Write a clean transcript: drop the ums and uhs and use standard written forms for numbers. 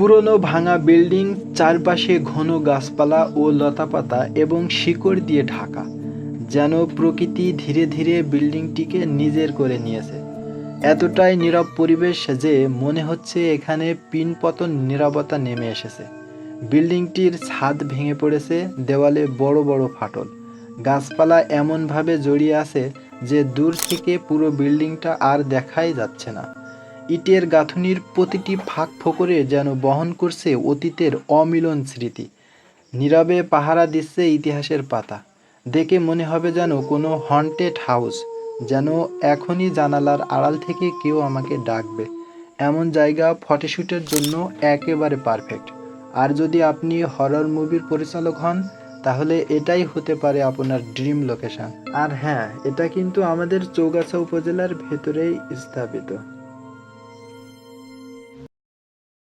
পুরনো ভাঙা বিল্ডিং, চারপাশে ঘন গাছপালা ও লতাপাতা এবং শিকড় দিয়ে ঢাকা, যেন প্রকৃতি ধীরে ধীরে বিল্ডিংটিকে নিজের করে নিয়েছে। এতটাই নীরব পরিবেশ যে মনে হচ্ছে এখানে পিনপতন নীরবতা নেমে এসেছে। বিল্ডিংটির ছাদ ভেঙে পড়েছে, দেওয়ালে বড় বড় ফাটল। গাছপালা এমনভাবে জড়িয়ে আছে যে দূর থেকে পুরো বিল্ডিংটা আর দেখাই যাচ্ছে না। ইটের গাঁথুনির প্রতিটি ফাঁক ফোকরে যেন বহন করছে অতীতের অমিলন স্মৃতি। নীরবে পাহারা দিচ্ছে ইতিহাসের পাতা। দেখে মনে হবে যেন কোনো হন্টেড হাউস, যেন এখনই জানালার আড়াল থেকে কেউ আমাকে ডাকবে। এমন জায়গা ফটোশ্যুটের জন্য একেবারে পারফেক্ট। আর যদি আপনি হরর মুভির পরিচালক হন, তাহলে এটাই হতে পারে আপনার ড্রিম লোকেশন। আর হ্যাঁ, এটা কিন্তু আমাদের চৌগাছা উপজেলার ভেতরেই স্থাপিত।